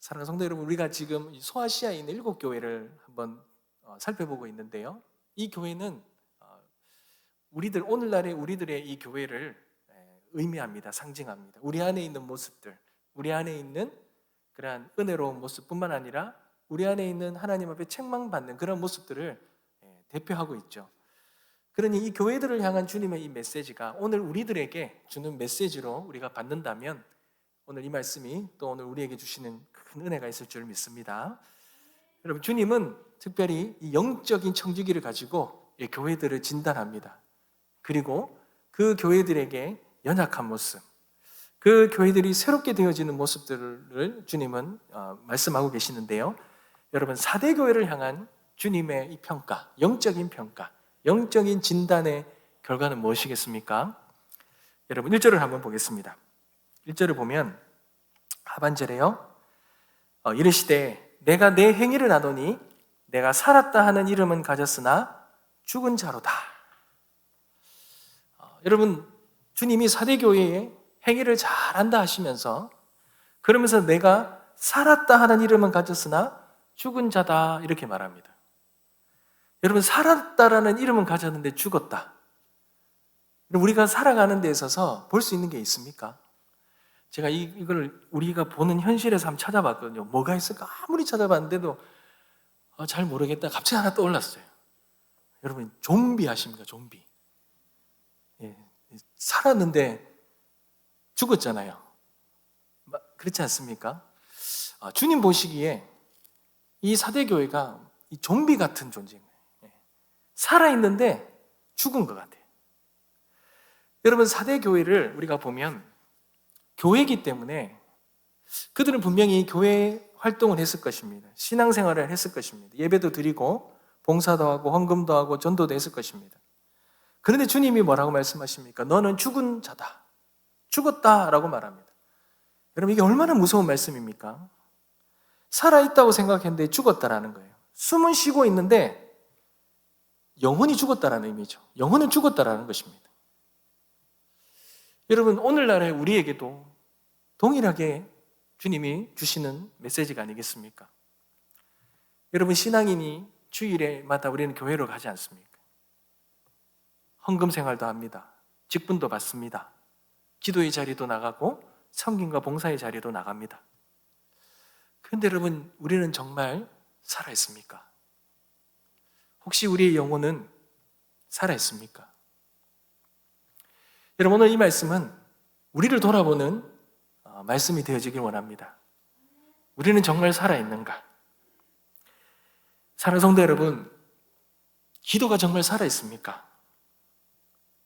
사랑하는 성도 여러분, 우리가 지금 소아시아에 있는 7교회를 한번 살펴보고 있는데요. 이 교회는 오늘날의 우리들의 이 교회를 의미합니다. 상징합니다. 우리 안에 있는 모습들, 우리 안에 있는 그러한 은혜로운 모습뿐만 아니라 우리 안에 있는 하나님 앞에 책망받는 그런 모습들을 대표하고 있죠. 그러니 이 교회들을 향한 주님의 이 메시지가 오늘 우리들에게 주는 메시지로 우리가 받는다면 오늘 이 말씀이 또 오늘 우리에게 주시는 큰 은혜가 있을 줄 믿습니다. 여러분, 주님은 특별히 이 영적인 청지기를 가지고 이 교회들을 진단합니다. 그리고 그 교회들에게 연약한 모습, 그 교회들이 새롭게 되어지는 모습들을 주님은 말씀하고 계시는데요. 여러분, 4대 교회를 향한 주님의 이 평가, 영적인 평가, 영적인 진단의 결과는 무엇이겠습니까? 여러분, 1절을 한번 보겠습니다. 1절을 보면 하반절에요. 이르시되 내가 내 행위를 아노니 내가 살았다 하는 이름은 가졌으나 죽은 자로다. 여러분, 주님이 4대 교회의 행위를 잘한다 하시면서 그러면서 내가 살았다 하는 이름은 가졌으나 죽은 자다 이렇게 말합니다. 여러분, 살았다라는 이름은 가졌는데 죽었다. 우리가 살아가는 데 있어서 볼 수 있는 게 있습니까? 제가 이걸 우리가 보는 현실에서 한번 찾아봤거든요. 뭐가 있을까? 아무리 찾아봤는데도 잘 모르겠다. 갑자기 하나 떠올랐어요. 여러분, 좀비 아십니까? 좀비. 살았는데 죽었잖아요. 그렇지 않습니까? 주님 보시기에 이 4대 교회가 이 좀비 같은 존재인 거예요. 살아있는데 죽은 것 같아요. 여러분, 4대 교회를 우리가 보면 교회이기 때문에 그들은 분명히 교회 활동을 했을 것입니다. 신앙생활을 했을 것입니다. 예배도 드리고 봉사도 하고 헌금도 하고 전도도 했을 것입니다. 그런데 주님이 뭐라고 말씀하십니까? 너는 죽은 자다. 죽었다라고 말합니다. 여러분, 이게 얼마나 무서운 말씀입니까? 살아있다고 생각했는데 죽었다라는 거예요. 숨은 쉬고 있는데 영혼이 죽었다라는 의미죠. 영혼은 죽었다라는 것입니다. 여러분, 오늘날의 우리에게도 동일하게 주님이 주시는 메시지가 아니겠습니까? 여러분, 신앙인이 주일에마다 우리는 교회로 가지 않습니까? 헌금 생활도 합니다. 직분도 받습니다. 기도의 자리도 나가고 섬김과 봉사의 자리도 나갑니다. 그런데 여러분, 우리는 정말 살아있습니까? 혹시 우리의 영혼은 살아있습니까? 여러분, 오늘 이 말씀은 우리를 돌아보는 말씀이 되어지길 원합니다. 우리는 정말 살아있는가? 사랑하는 성도 여러분, 기도가 정말 살아있습니까?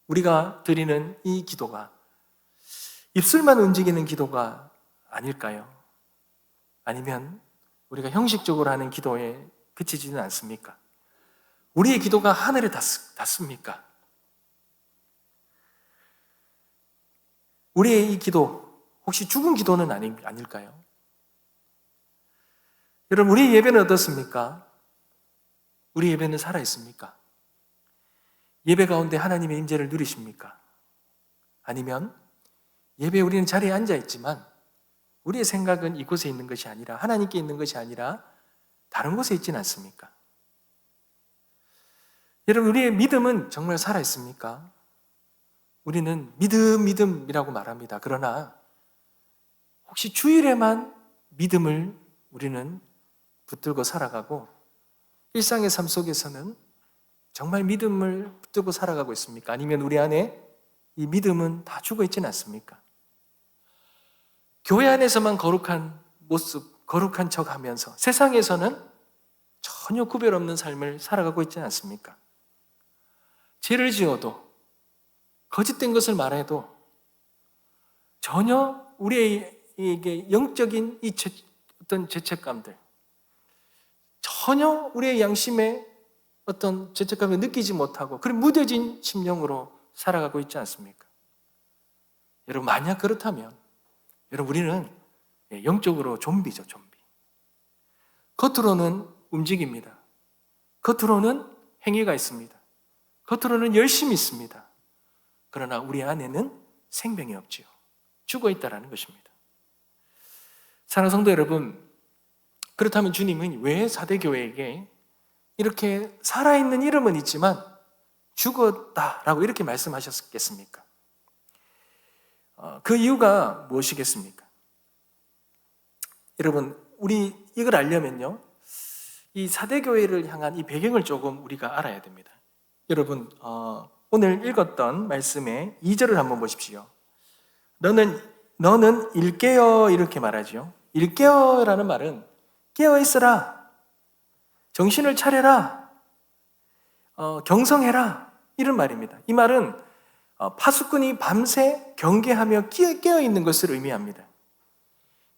우리가 드리는 이 기도가 입술만 움직이는 기도가 아닐까요? 아니면 우리가 형식적으로 하는 기도에 그치지는 않습니까? 우리의 기도가 하늘에 닿습니까? 우리의 이 기도 혹시 죽은 기도는 아닐까요? 여러분, 우리의 예배는 어떻습니까? 우리 예배는 살아있습니까? 예배 가운데 하나님의 임재를 누리십니까? 아니면 예배에 우리는 자리에 앉아있지만 우리의 생각은 이곳에 있는 것이 아니라 하나님께 있는 것이 아니라 다른 곳에 있지는 않습니까? 여러분, 우리의 믿음은 정말 살아있습니까? 우리는 믿음이라고 말합니다. 그러나 혹시 주일에만 믿음을 우리는 붙들고 살아가고 일상의 삶 속에서는 정말 믿음을 붙들고 살아가고 있습니까? 아니면 우리 안에 이 믿음은 다 죽어 있지는 않습니까? 교회 안에서만 거룩한 모습, 거룩한 척 하면서 세상에서는 전혀 구별 없는 삶을 살아가고 있지는 않습니까? 죄를 지어도 거짓된 것을 말해도 전혀 우리에게 영적인 이 어떤 죄책감들, 전혀 우리의 양심에 어떤 죄책감을 느끼지 못하고 그런 무뎌진 심령으로 살아가고 있지 않습니까? 여러분, 만약 그렇다면 여러분, 우리는 영적으로 좀비죠, 좀비. 겉으로는 움직입니다. 겉으로는 행위가 있습니다. 겉으로는 열심히 있습니다. 그러나 우리 안에는 생명이 없지요. 죽어 있다라는 것입니다. 사랑하는 성도 여러분, 그렇다면 주님은 왜 사대교회에게 이렇게 살아있는 이름은 있지만 죽었다라고 이렇게 말씀하셨겠습니까? 그 이유가 무엇이겠습니까? 여러분, 우리 이걸 알려면요, 이 사대교회를 향한 이 배경을 조금 우리가 알아야 됩니다. 여러분, 오늘 읽었던 말씀의 2절을 한번 보십시오. 너는 일깨어, 이렇게 말하죠. 일깨어라는 말은 깨어 있으라, 정신을 차려라, 경성해라, 이런 말입니다. 이 말은 파수꾼이 밤새 경계하며 깨어 있는 것을 의미합니다.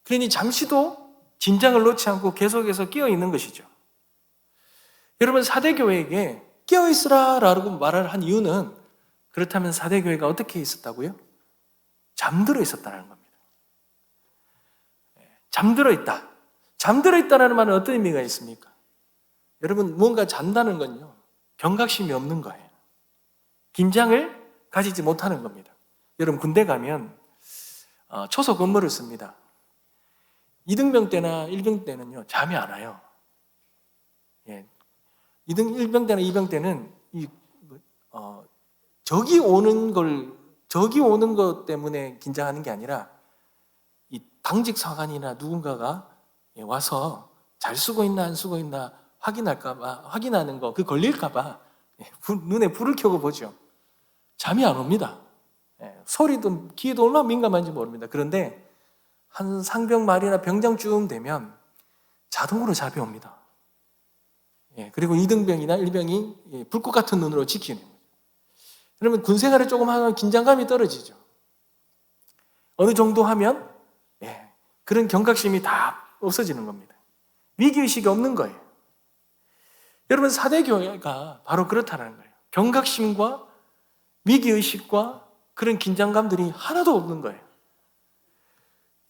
그러니 잠시도 긴장을 놓지 않고 계속해서 깨어 있는 것이죠. 여러분, 사대교회에게 깨어 있으라 라고 말을 한 이유는, 그렇다면 사대교회가 어떻게 있었다고요? 잠들어 있었다는 겁니다. 잠들어 있다. 잠들어 있다는 말은 어떤 의미가 있습니까? 여러분, 무언가 잔다는 건요, 경각심이 없는 거예요. 긴장을 가지지 못하는 겁니다. 여러분, 군대 가면 초소 근무를 씁니다. 2등병 때나 1병 때는요, 잠이 안 와요. 1병 때나 2병 때는 적이 오는 것 때문에 긴장하는 게 아니라 이 당직 사관이나 누군가가 와서 잘 쓰고 있나 안 쓰고 있나 확인하는 거, 그 걸릴까봐 눈에 불을 켜고 보죠. 잠이 안 옵니다. 소리도, 귀에도 얼마나 민감한지 모릅니다. 그런데 한 상병 말이나 병장쯤 되면 자동으로 잠이 옵니다. 그리고 2등병이나 1병이 불꽃 같은 눈으로 지키는 거예요. 그러면 군 생활을 조금 하면 긴장감이 떨어지죠. 어느 정도 하면 그런 경각심이 다 없어지는 겁니다. 위기의식이 없는 거예요. 여러분, 사대교회가 바로 그렇다는 거예요. 경각심과 위기의식과 그런 긴장감들이 하나도 없는 거예요.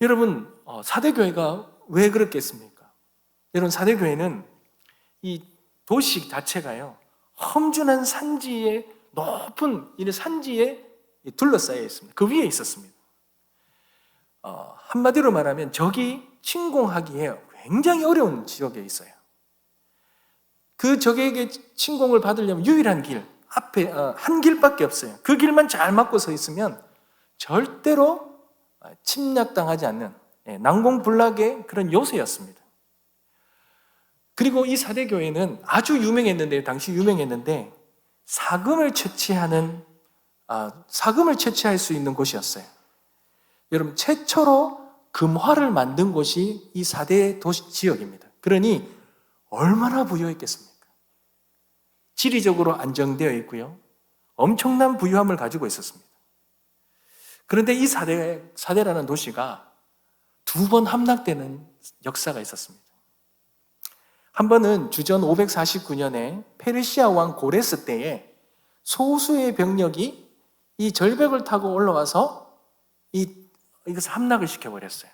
여러분, 사대교회가 왜 그렇겠습니까? 여러분, 사대교회는 이 도시 자체가요, 험준한 산지에, 높은 이 산지에 둘러싸여 있습니다. 그 위에 있었습니다. 한마디로 말하면 적이 침공하기에 굉장히 어려운 지역에 있어요. 그 적에게 침공을 받으려면 유일한 길, 앞에 한 길밖에 없어요. 그 길만 잘 막고 서 있으면 절대로 침략당하지 않는 난공불락의 그런 요새였습니다. 그리고 이 사대교회는 아주 유명했는데, 당시 유명했는데 사금을 채취할 수 있는 곳이었어요. 여러분, 최초로 금화를 만든 곳이 이 사대 도시 지역입니다. 그러니 얼마나 부유했겠습니까? 지리적으로 안정되어 있고요, 엄청난 부유함을 가지고 있었습니다. 그런데 이 사대라는 도시가 2번 함락되는 역사가 있었습니다. 한 번은 주전 549년에 페르시아 왕 고레스 때에 소수의 병력이 이 절벽을 타고 올라와서 이것을 함락을 시켜버렸어요.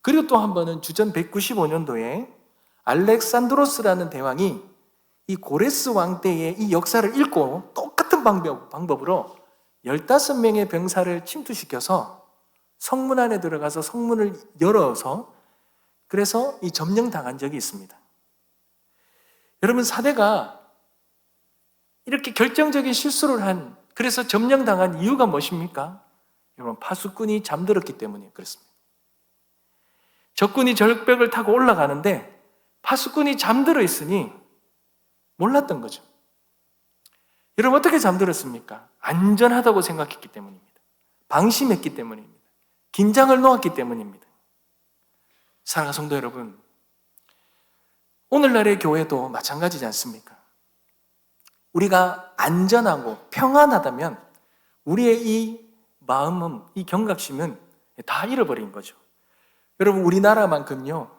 그리고 또 한 번은 주전 195년도에 알렉산드로스라는 대왕이 이 고레스 왕 때의 이 역사를 읽고 똑같은 방법으로 15명의 병사를 침투시켜서 성문 안에 들어가서 성문을 열어서 그래서 이 점령당한 적이 있습니다. 여러분, 사대가 이렇게 결정적인 실수를 그래서 점령당한 이유가 무엇입니까? 여러분, 파수꾼이 잠들었기 때문에 그렇습니다. 적군이 절벽을 타고 올라가는데 파수꾼이 잠들어 있으니 몰랐던 거죠. 여러분, 어떻게 잠들었습니까? 안전하다고 생각했기 때문입니다. 방심했기 때문입니다. 긴장을 놓았기 때문입니다. 사랑하는 성도 여러분, 오늘날의 교회도 마찬가지지 않습니까? 우리가 안전하고 평안하다면 우리의 이 마음은, 이 경각심은 다 잃어버린 거죠. 여러분, 우리나라만큼요,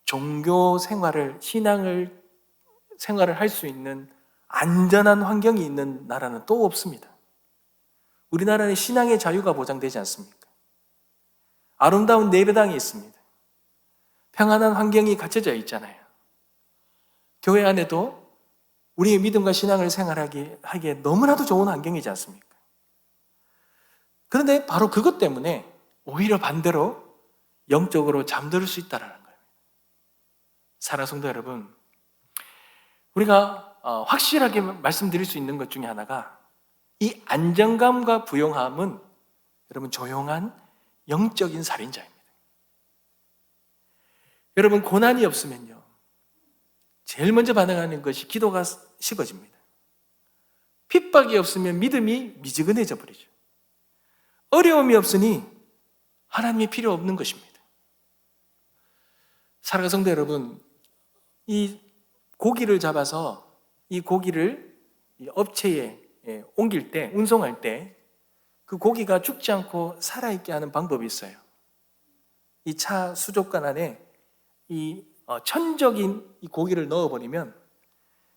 종교 생활을, 생활을 할 수 있는 안전한 환경이 있는 나라는 또 없습니다. 우리나라는 신앙의 자유가 보장되지 않습니까? 아름다운 예배당이 있습니다. 평안한 환경이 갖춰져 있잖아요. 교회 안에도 우리의 믿음과 신앙을 생활하기에 너무나도 좋은 환경이지 않습니까? 그런데 바로 그것 때문에 오히려 반대로 영적으로 잠들 수 있다는 거예요. 사랑하는 성도 여러분, 우리가 확실하게 말씀드릴 수 있는 것 중에 하나가 이 안정감과 부요함은 여러분 조용한 영적인 살인자입니다. 여러분 고난이 없으면요 제일 먼저 반응하는 것이 기도가 식어집니다. 핍박이 없으면 믿음이 미지근해져 버리죠. 어려움이 없으니 하나님이 필요 없는 것입니다. 사랑하는 성도 여러분, 이 고기를 잡아서 이 고기를 업체에 옮길 때, 운송할 때 그 고기가 죽지 않고 살아있게 하는 방법이 있어요. 이 차 수족관 안에 이 천적인 이 고기를 넣어버리면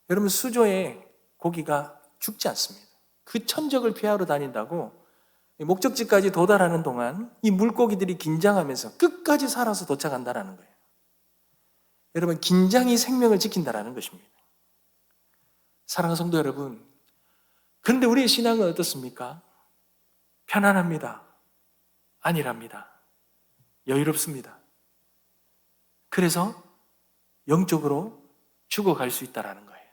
여러분 수조에 고기가 죽지 않습니다. 그 천적을 피하러 다닌다고 목적지까지 도달하는 동안 이 물고기들이 긴장하면서 끝까지 살아서 도착한다는 거예요. 여러분 긴장이 생명을 지킨다는 것입니다. 사랑하는 성도 여러분, 그런데 우리의 신앙은 어떻습니까? 편안합니다. 아니랍니다. 여유롭습니다. 그래서 영적으로 죽어갈 수 있다는 거예요.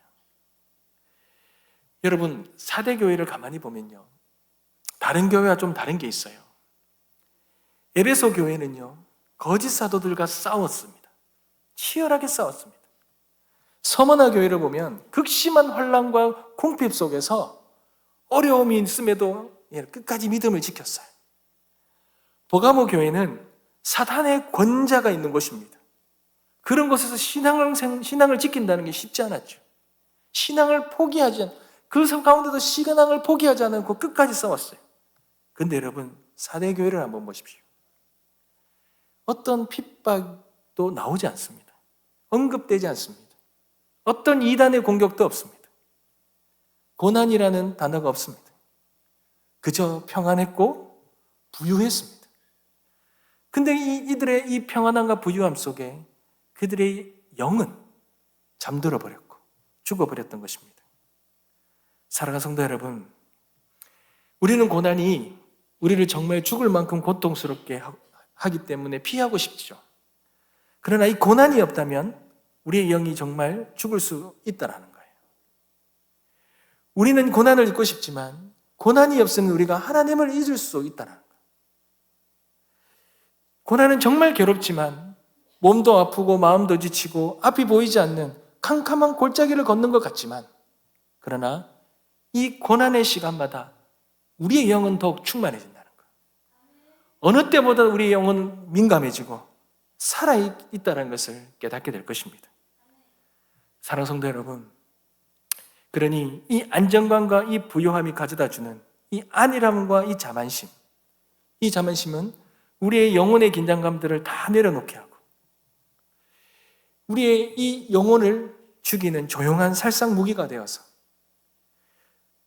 여러분 4대 교회를 가만히 보면요 다른 교회와 좀 다른 게 있어요. 에베소 교회는요 거짓 사도들과 싸웠습니다. 치열하게 싸웠습니다. 서머나 교회를 보면 극심한 환난과 궁핍 속에서 어려움이 있음에도 끝까지 믿음을 지켰어요. 버가모 교회는 사탄의 권자가 있는 곳입니다. 그런 곳에서 신앙을 지킨다는 게 쉽지 않았죠. 신앙을 포기하지 않고 그 가운데도 신앙을 포기하지 않고 끝까지 싸웠어요. 그런데 여러분 4대 교회를 한번 보십시오. 어떤 핍박도 나오지 않습니다. 언급되지 않습니다. 어떤 이단의 공격도 없습니다. 고난이라는 단어가 없습니다. 그저 평안했고 부유했습니다. 근데 이들의 이 평안함과 부유함 속에 그들의 영은 잠들어 버렸고 죽어버렸던 것입니다. 사랑하는 성도 여러분, 우리는 고난이 우리를 정말 죽을 만큼 고통스럽게 하기 때문에 피하고 싶죠. 그러나 이 고난이 없다면 우리의 영이 정말 죽을 수 있다는 거예요. 우리는 고난을 잊고 싶지만 고난이 없으면 우리가 하나님을 잊을 수 있다는 거예요. 고난은 정말 괴롭지만 몸도 아프고 마음도 지치고 앞이 보이지 않는 캄캄한 골짜기를 걷는 것 같지만 그러나 이 고난의 시간마다 우리의 영은 더욱 충만해진다는 거예요. 어느 때보다 우리의 영은 민감해지고 살아있다는 것을 깨닫게 될 것입니다. 사랑하는 성도 여러분, 그러니 이 안정감과 이 부요함이 가져다주는 이 안일함과 이 자만심은 우리의 영혼의 긴장감들을 다 내려놓게 하고 우리의 이 영혼을 죽이는 조용한 살상 무기가 되어서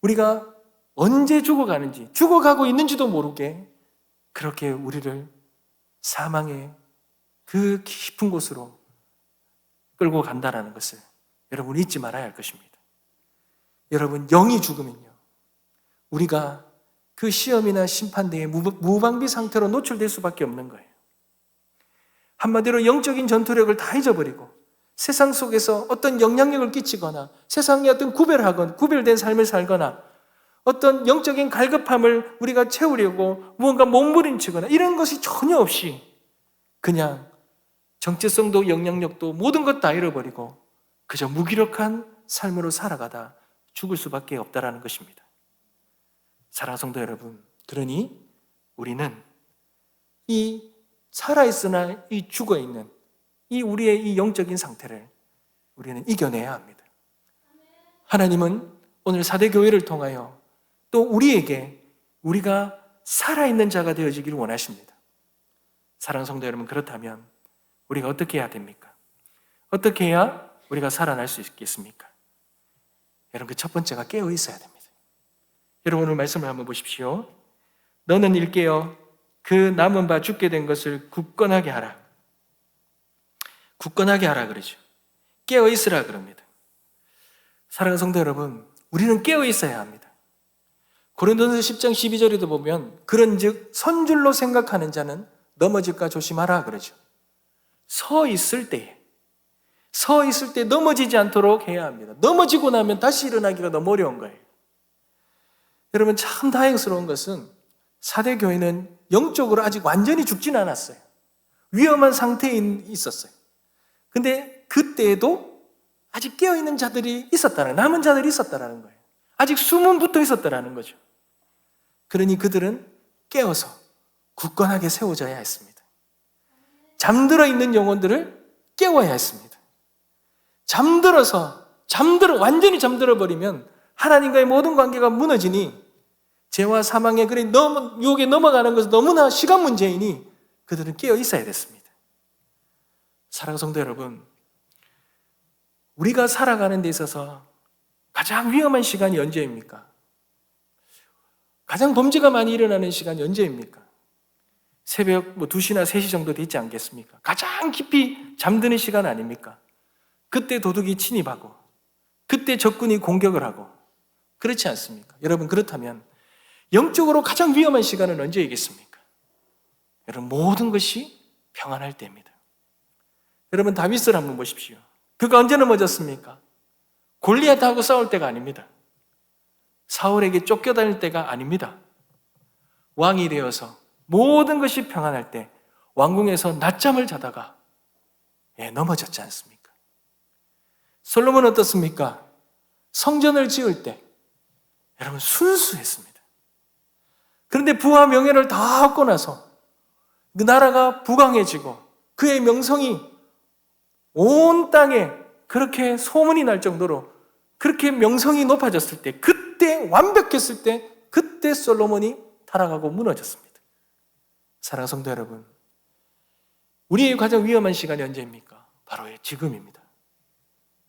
우리가 언제 죽어가는지, 죽어가고 있는지도 모르게 그렇게 우리를 사망의 그 깊은 곳으로 끌고 간다는 것을 여러분 잊지 말아야 할 것입니다. 여러분 영이 죽으면요 우리가 그 시험이나 심판대에 무방비 상태로 노출될 수밖에 없는 거예요. 한마디로 영적인 전투력을 다 잊어버리고 세상 속에서 어떤 영향력을 끼치거나 세상에 어떤 구별된 삶을 살거나 어떤 영적인 갈급함을 우리가 채우려고 무언가 몸부림치거나 이런 것이 전혀 없이 그냥 정체성도 영향력도 모든 것 다 잃어버리고 그저 무기력한 삶으로 살아가다 죽을 수밖에 없다는 것입니다. 사랑하는 성도 여러분, 그러니 우리는 이 살아있으나 이 죽어있는 이 우리의 이 영적인 상태를 우리는 이겨내야 합니다. 하나님은 오늘 4대 교회를 통하여 또 우리에게 우리가 살아있는 자가 되어지기를 원하십니다. 사랑하는 성도 여러분, 그렇다면 우리가 어떻게 해야 됩니까? 어떻게 해야 우리가 살아날 수 있겠습니까? 여러분 그 첫 번째가 깨어 있어야 됩니다. 여러분 오늘 말씀을 한번 보십시오. 너는 일깨어 그 남은 바 죽게 된 것을 굳건하게 하라. 굳건하게 하라 그러죠. 깨어 있으라 그럽니다. 사랑하는 성도 여러분, 우리는 깨어 있어야 합니다. 고린도전서 10장 12절에도 보면 그런즉 선줄로 생각하는 자는 넘어질까 조심하라 그러죠. 서 있을 때에 서 있을 때 넘어지지 않도록 해야 합니다. 넘어지고 나면 다시 일어나기가 너무 어려운 거예요. 여러분, 참 다행스러운 것은 사대 교회는 영적으로 아직 완전히 죽지는 않았어요. 위험한 상태에 있었어요. 근데 그때에도 아직 깨어있는 자들이 있었다는, 남은 자들이 있었다는 거예요. 아직 숨은 붙어 있었다는 거죠. 그러니 그들은 깨어서 굳건하게 세워져야 했습니다. 잠들어 있는 영혼들을 깨워야 했습니다. 완전히 잠들어 버리면 하나님과의 모든 관계가 무너지니, 죄와 사망의 그래 유혹에 넘어가는 것은 너무나 시간 문제이니 그들은 깨어 있어야 됐습니다. 사랑하는 성도 여러분, 우리가 살아가는 데 있어서 가장 위험한 시간이 언제입니까? 가장 범죄가 많이 일어나는 시간이 언제입니까? 새벽 2시나 3시 정도 되지 않겠습니까? 가장 깊이 잠드는 시간 아닙니까? 그때 도둑이 침입하고, 그때 적군이 공격을 하고, 그렇지 않습니까? 여러분, 그렇다면 영적으로 가장 위험한 시간은 언제이겠습니까? 여러분, 모든 것이 평안할 때입니다. 여러분, 다윗을 한번 보십시오. 그가 언제 넘어졌습니까? 골리앗하고 싸울 때가 아닙니다. 사울에게 쫓겨다닐 때가 아닙니다. 왕이 되어서 모든 것이 평안할 때 왕궁에서 낮잠을 자다가 넘어졌지 않습니까? 솔로몬은 어떻습니까? 성전을 지을 때 여러분 순수했습니다. 그런데 부와 명예를 다 얻고 나서 그 나라가 부강해지고 그의 명성이 온 땅에 그렇게 소문이 날 정도로 그렇게 명성이 높아졌을 때, 그때 완벽했을 때, 그때 솔로몬이 타락하고 무너졌습니다. 사랑하는 성도 여러분, 우리의 가장 위험한 시간이 언제입니까? 바로 지금입니다.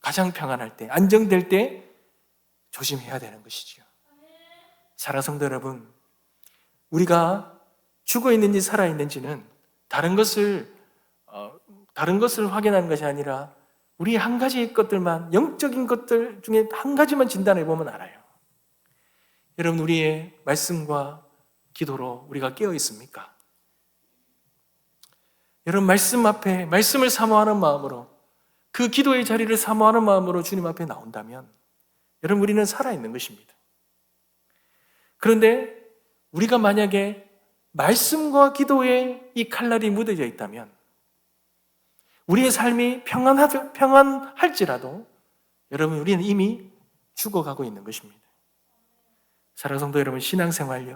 가장 평안할 때, 안정될 때 조심해야 되는 것이지요. 사랑하는 성도 여러분, 우리가 죽어 있는지 살아 있는지는 다른 것을 확인하는 것이 아니라 우리 한 가지 것들만, 영적인 것들 중에 한 가지만 진단해 보면 알아요. 여러분, 우리의 말씀과 기도로 우리가 깨어 있습니까? 여러분, 말씀 앞에 말씀을 사모하는 마음으로, 그 기도의 자리를 사모하는 마음으로 주님 앞에 나온다면 여러분, 우리는 살아있는 것입니다. 그런데 우리가 만약에 말씀과 기도에 이 칼날이 묻어져 있다면 우리의 삶이 평안할지라도 여러분, 우리는 이미 죽어가고 있는 것입니다. 사랑하는 성도 여러분, 신앙생활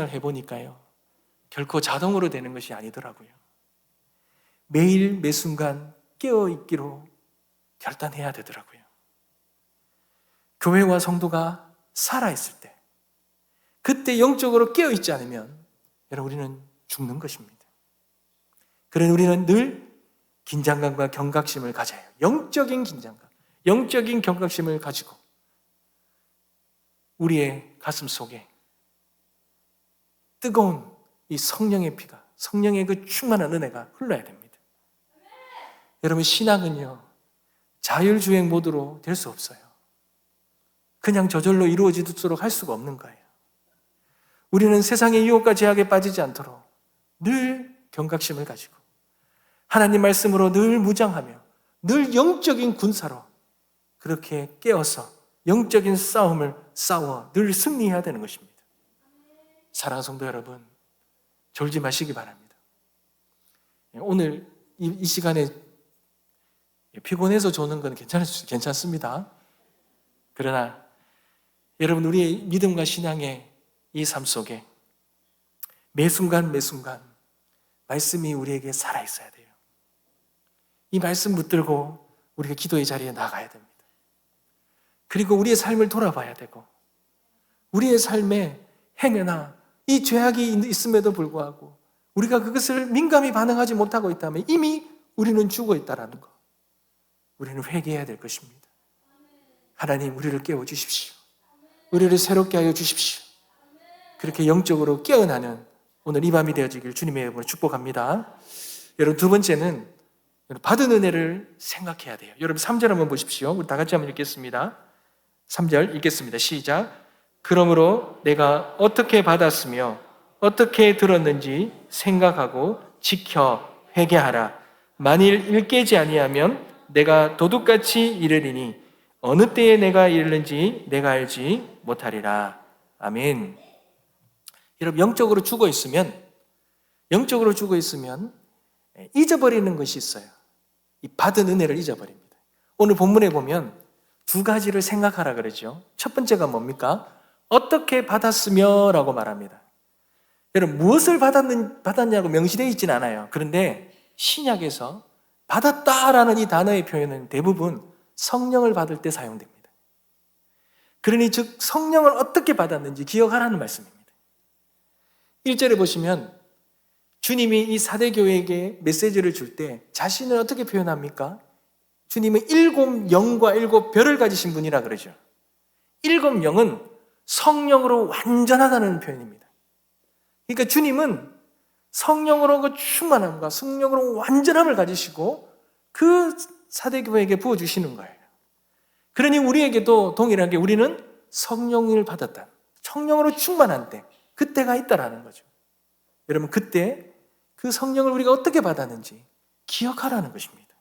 해보니까요, 결코 자동으로 되는 것이 아니더라고요. 매일 매순간 깨어있기로 결단해야 되더라고요. 교회와 성도가 살아있을 때, 그때 영적으로 깨어있지 않으면 여러분, 우리는 죽는 것입니다. 그러나 우리는 늘 긴장감과 경각심을 가져야 해요. 영적인 긴장감, 영적인 경각심을 가지고 우리의 가슴 속에 뜨거운 이 성령의 피가, 성령의 그 충만한 은혜가 흘러야 됩니다. 여러분, 신앙은요, 자율주행 모드로 될 수 없어요. 그냥 저절로 이루어지도록 할 수가 없는 거예요. 우리는 세상의 유혹과 제약에 빠지지 않도록 늘 경각심을 가지고 하나님 말씀으로 늘 무장하며 늘 영적인 군사로 그렇게 깨어서 영적인 싸움을 싸워 늘 승리해야 되는 것입니다. 사랑하는 성도 여러분, 졸지 마시기 바랍니다. 오늘 이 시간에 피곤해서 조는 건 괜찮습니다. 그러나 여러분, 우리의 믿음과 신앙의 이 삶 속에 매 순간 말씀이 우리에게 살아있어야 돼요. 이 말씀 붙들고 우리가 기도의 자리에 나가야 됩니다. 그리고 우리의 삶을 돌아봐야 되고, 우리의 삶에 행여나 이 죄악이 있음에도 불구하고 우리가 그것을 민감히 반응하지 못하고 있다면 이미 우리는 죽어 있다는 것, 우리는 회개해야 될 것입니다. 하나님, 우리를 깨워주십시오. 우리를 새롭게 하여 주십시오. 그렇게 영적으로 깨어나는 오늘 이 밤이 되어지길 주님의 이름으로 축복합니다. 여러분, 두 번째는 받은 은혜를 생각해야 돼요. 여러분, 3절 한번 보십시오. 우리 다 같이 한번 읽겠습니다. 3절 읽겠습니다. 시작. 그러므로 내가 어떻게 받았으며 어떻게 들었는지 생각하고 지켜 회개하라. 만일 일깨지 아니하면 내가 도둑같이 이르리니 어느 때에 내가 이르는지 내가 알지 못하리라. 아멘. 여러분, 영적으로 죽어 있으면 잊어버리는 것이 있어요. 이 받은 은혜를 잊어버립니다. 오늘 본문에 보면 두 가지를 생각하라 그러죠. 첫 번째가 뭡니까? 어떻게 받았으며 라고 말합니다. 여러분, 무엇을 받았냐고 명시되어 있지는 않아요. 그런데 신약에서 받았다라는 이 단어의 표현은 대부분 성령을 받을 때 사용됩니다. 그러니 즉 성령을 어떻게 받았는지 기억하라는 말씀입니다. 1절에 보시면 주님이 이 사대교회에게 메시지를 줄 때 자신을 어떻게 표현합니까? 주님은 7 영과 7 별을 가지신 분이라 그러죠. 7 영은 성령으로 완전하다는 표현입니다. 그러니까 주님은 성령으로 그 충만함과 성령으로 완전함을 가지시고 그 사대교회에게 부어주시는 거예요. 그러니 우리에게도 동일하게 우리는 성령을 받았다. 성령으로 충만한 때, 그때가 있다라는 거죠. 여러분, 그때 그 성령을 우리가 어떻게 받았는지 기억하라는 것입니다.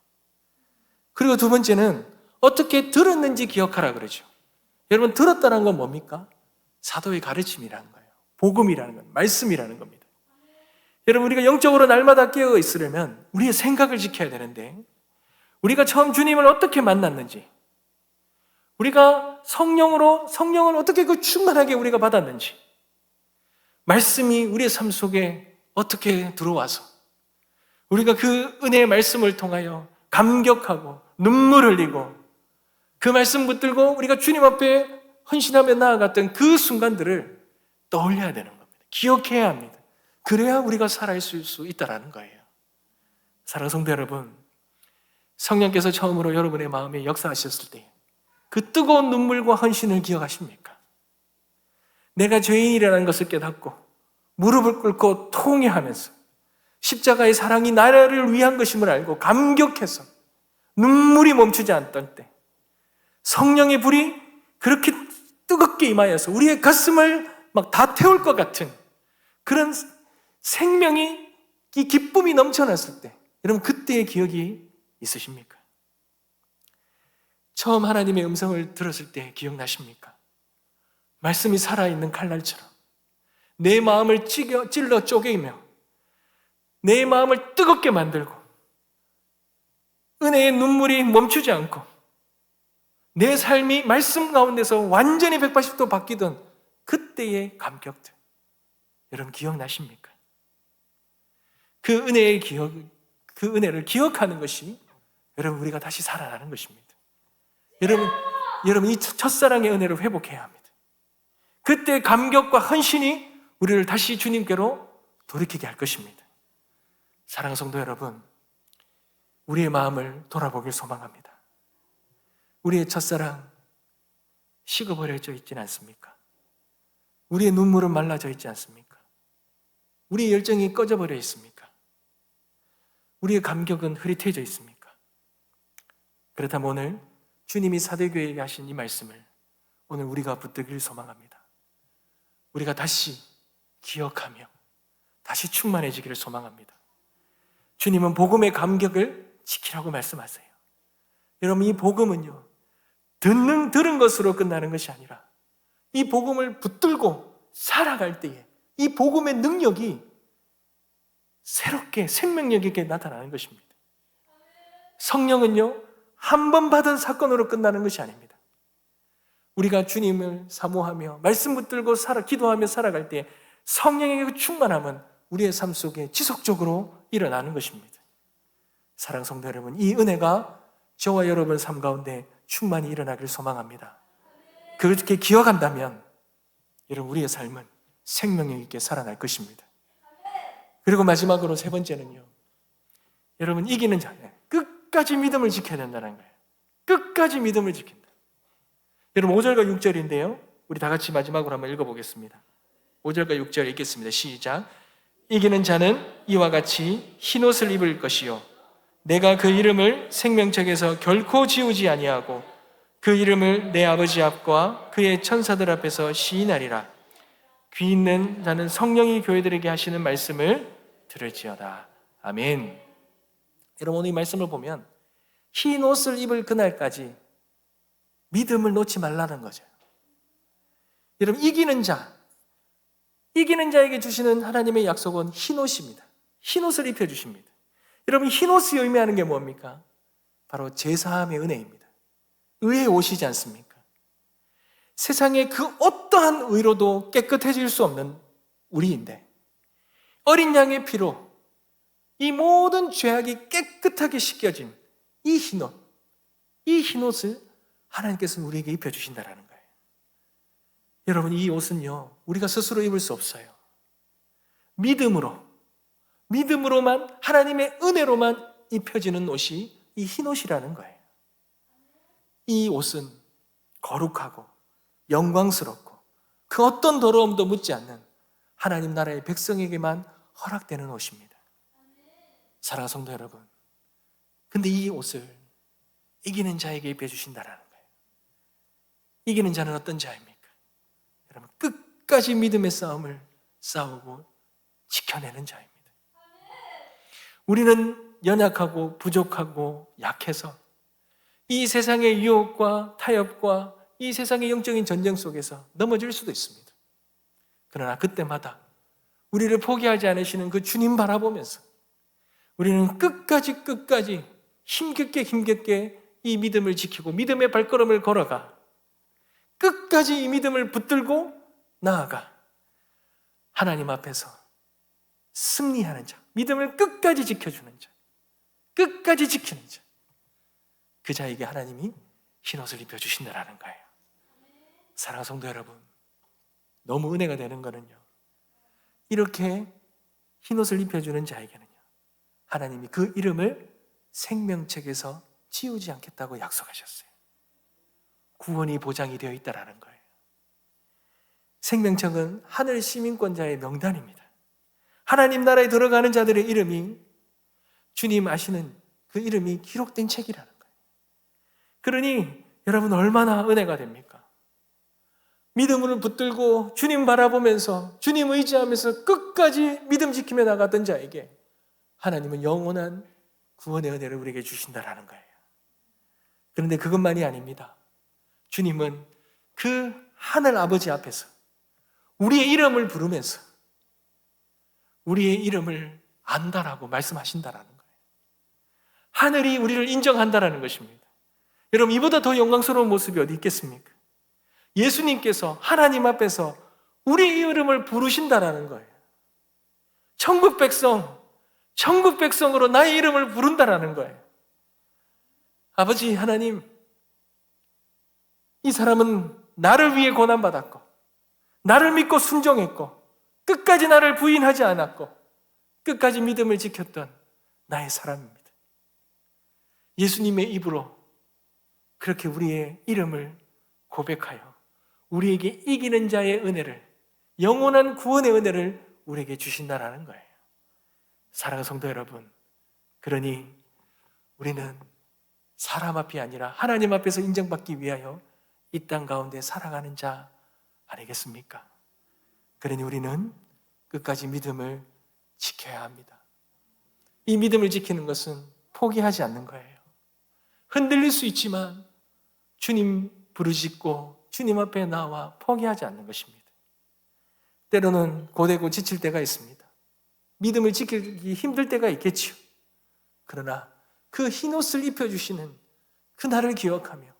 그리고 두 번째는 어떻게 들었는지 기억하라 그러죠. 여러분, 들었다는 건 뭡니까? 사도의 가르침이라는 거예요. 복음이라는 건, 말씀이라는 겁니다. 여러분, 우리가 영적으로 날마다 깨어 있으려면 우리의 생각을 지켜야 되는데, 우리가 처음 주님을 어떻게 만났는지, 우리가 성령을 어떻게 그 충만하게 우리가 받았는지, 말씀이 우리의 삶 속에 어떻게 들어와서 우리가 그 은혜의 말씀을 통하여 감격하고 눈물 흘리고 그 말씀 붙들고 우리가 주님 앞에 헌신하며 나아갔던 그 순간들을 떠올려야 되는 겁니다. 기억해야 합니다. 그래야 우리가 살아있을 수 있다는 거예요. 사랑하는 성도 여러분, 성령께서 처음으로 여러분의 마음에 역사하셨을 때 그 뜨거운 눈물과 헌신을 기억하십니까? 내가 죄인이라는 것을 깨닫고 무릎을 꿇고 통회하면서 십자가의 사랑이 나를 위한 것임을 알고 감격해서 눈물이 멈추지 않던 때, 성령의 불이 그렇게 뜨겁게 임하여서 우리의 가슴을 막 다 태울 것 같은 그런 생명이, 이 기쁨이 넘쳐났을 때, 여러분 그때의 기억이 있으십니까? 처음 하나님의 음성을 들었을 때 기억나십니까? 말씀이 살아있는 칼날처럼 내 마음을 찔러 쪼개며 내 마음을 뜨겁게 만들고 은혜의 눈물이 멈추지 않고 내 삶이 말씀 가운데서 완전히 180도 바뀌던 그때의 감격들, 여러분 기억나십니까? 그 은혜의 그 은혜를 기억하는 것이 여러분 우리가 다시 살아나는 것입니다. 여러분 이 첫사랑의 은혜를 회복해야 합니다. 그때 감격과 헌신이 우리를 다시 주님께로 돌이키게 할 것입니다. 사랑하는 성도 여러분, 우리의 마음을 돌아보길 소망합니다. 우리의 첫사랑 식어버려져 있지는 않습니까? 우리의 눈물은 말라져 있지 않습니까? 우리의 열정이 꺼져버려 있습니까? 우리의 감격은 흐릿해져 있습니까? 그렇다면 오늘 주님이 사대교회에게 하신 이 말씀을 오늘 우리가 붙들길 소망합니다. 우리가 다시 기억하며 다시 충만해지기를 소망합니다. 주님은 복음의 감격을 지키라고 말씀하세요. 여러분, 이 복음은요, 들은 것으로 끝나는 것이 아니라 이 복음을 붙들고 살아갈 때에 이 복음의 능력이 새롭게 생명력 있게 나타나는 것입니다. 성령은요, 한 번 받은 사건으로 끝나는 것이 아닙니다. 우리가 주님을 사모하며 말씀 붙들고 기도하며 살아갈 때 성령의 그 충만함은 우리의 삶 속에 지속적으로 일어나는 것입니다. 사랑하는 성도 여러분, 이 은혜가 저와 여러분 삶 가운데 충만히 일어나길 소망합니다. 그렇게 기억한다면 여러분 우리의 삶은 생명력 있게 살아날 것입니다. 그리고 마지막으로 세 번째는요, 여러분 이기는 자는 끝까지 믿음을 지켜야 된다는 거예요. 끝까지 믿음을 지킨다. 여러분 5절과 6절인데요, 우리 다 같이 마지막으로 한번 읽어보겠습니다. 5절과 6절 읽겠습니다. 시작. 이기는 자는 이와 같이 흰옷을 입을 것이요 내가 그 이름을 생명책에서 결코 지우지 아니하고 그 이름을 내 아버지 앞과 그의 천사들 앞에서 시인하리라. 귀 있는 자는 성령이 교회들에게 하시는 말씀을 들을지어다. 아멘. 여러분, 오늘 이 말씀을 보면 흰 옷을 입을 그날까지 믿음을 놓지 말라는 거죠. 여러분, 이기는 자에게 주시는 하나님의 약속은 흰 옷입니다. 흰 옷을 입혀주십니다. 여러분, 흰 옷이 의미하는 게 뭡니까? 바로 제사함의 은혜입니다. 의의 옷이지 않습니까? 세상에 그 어떠한 의로도 깨끗해질 수 없는 우리인데 어린 양의 피로 이 모든 죄악이 깨끗하게 씻겨진 이 흰 옷을 하나님께서는 우리에게 입혀주신다는 거예요. 여러분, 이 옷은요, 우리가 스스로 입을 수 없어요. 믿음으로만, 하나님의 은혜로만 입혀지는 옷이 이 흰 옷이라는 거예요. 이 옷은 거룩하고 영광스럽고 그 어떤 더러움도 묻지 않는 하나님 나라의 백성에게만 허락되는 옷입니다. 사랑하는 성도 여러분, 근데 이 옷을 이기는 자에게 입혀주신다는 거예요. 이기는 자는 어떤 자입니까? 여러분, 끝까지 믿음의 싸움을 싸우고 지켜내는 자입니다. 우리는 연약하고 부족하고 약해서 이 세상의 유혹과 타협과 이 세상의 영적인 전쟁 속에서 넘어질 수도 있습니다. 그러나 그때마다 우리를 포기하지 않으시는 그 주님 바라보면서 우리는 끝까지 힘겹게 이 믿음을 지키고 믿음의 발걸음을 걸어가 끝까지 이 믿음을 붙들고 나아가 하나님 앞에서 승리하는 자, 믿음을 끝까지 지켜주는 자, 끝까지 지키는 자, 그 자에게 하나님이 흰옷을 입혀주신다는 거예요. 사랑하는 성도 여러분, 너무 은혜가 되는 거는요, 이렇게 흰옷을 입혀주는 자에게는요, 하나님이 그 이름을 생명책에서 지우지 않겠다고 약속하셨어요. 구원이 보장이 되어 있다는 거예요. 생명책은 하늘 시민권자의 명단입니다. 하나님 나라에 들어가는 자들의 이름이, 주님 아시는 그 이름이 기록된 책이라는 거예요. 그러니 여러분, 얼마나 은혜가 됩니까? 믿음을 붙들고 주님 바라보면서 주님 의지하면서 끝까지 믿음 지키며 나갔던 자에게 하나님은 영원한 구원의 은혜를 우리에게 주신다는 거예요. 그런데 그것만이 아닙니다. 주님은 그 하늘 아버지 앞에서 우리의 이름을 부르면서 우리의 이름을 안다라고 말씀하신다는 거예요. 하늘이 우리를 인정한다는 것입니다. 여러분, 이보다 더 영광스러운 모습이 어디 있겠습니까? 예수님께서 하나님 앞에서 우리의 이름을 부르신다는 거예요. 천국 백성으로 나의 이름을 부른다는 거예요. 아버지 하나님, 이 사람은 나를 위해 고난받았고 나를 믿고 순종했고 끝까지 나를 부인하지 않았고 끝까지 믿음을 지켰던 나의 사람입니다. 예수님의 입으로 그렇게 우리의 이름을 고백하여 우리에게 이기는 자의 은혜를, 영원한 구원의 은혜를 우리에게 주신다는 거예요. 사랑하는 성도 여러분, 그러니 우리는 사람 앞이 아니라 하나님 앞에서 인정받기 위하여 이 땅 가운데 살아가는 자 아니겠습니까? 그러니 우리는 끝까지 믿음을 지켜야 합니다. 이 믿음을 지키는 것은 포기하지 않는 거예요. 흔들릴 수 있지만 주님 부르짖고 주님 앞에 나와 포기하지 않는 것입니다. 때로는 고되고 지칠 때가 있습니다. 믿음을 지키기 힘들 때가 있겠지요. 그러나 그 흰옷을 입혀주시는 그날을 기억하며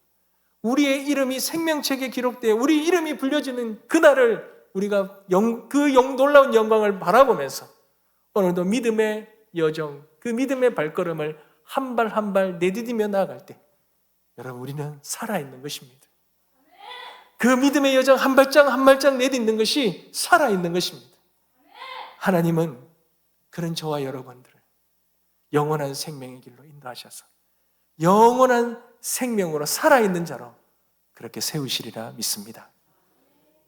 우리의 이름이 생명책에 기록되어 우리 이름이 불려지는 그날을 우리가 놀라운 영광을 바라보면서 오늘도 믿음의 여정, 그 믿음의 발걸음을 한 발 한 발 내디디며 나아갈 때 여러분, 우리는 살아있는 것입니다. 그 믿음의 여정 한 발짝 한 발짝 내딛는 것이 살아있는 것입니다. 하나님은 그런 저와 여러분들을 영원한 생명의 길로 인도하셔서 영원한 생명으로 살아있는 자로 그렇게 세우시리라 믿습니다.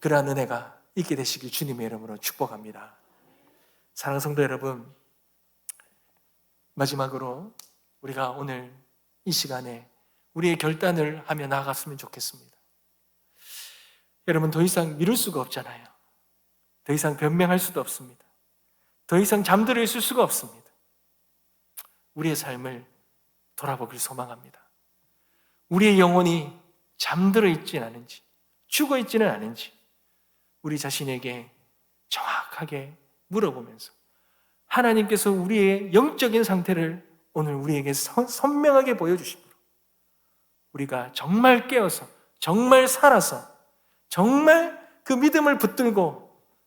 그러한 은혜가 있게 되시길 주님의 이름으로 축복합니다. 사랑하는 성도 여러분, 마지막으로 우리가 오늘 이 시간에 우리의 결단을 하며 나아갔으면 좋겠습니다. 여러분, 더 이상 미룰 수가 없잖아요. 더 이상 변명할 수도 없습니다. 더 이상 잠들어 있을 수가 없습니다. 우리의 삶을 돌아보길 소망합니다. 우리의 영혼이 잠들어 있지는 않은지, 죽어 있지는 않은지 우리 자신에게 정확하게 물어보면서 하나님께서 우리의 영적인 상태를 오늘 우리에게 선명하게 보여주심으로 우리가 정말 깨어서, 정말 살아서, 정말 그 믿음을 붙들고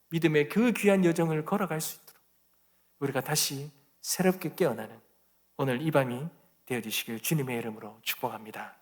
믿음의 그 귀한 여정을 걸어갈 수 있도록 우리가 다시 새롭게 깨어나는 오늘 이 밤이 되어주시길 주님의 이름으로 축복합니다.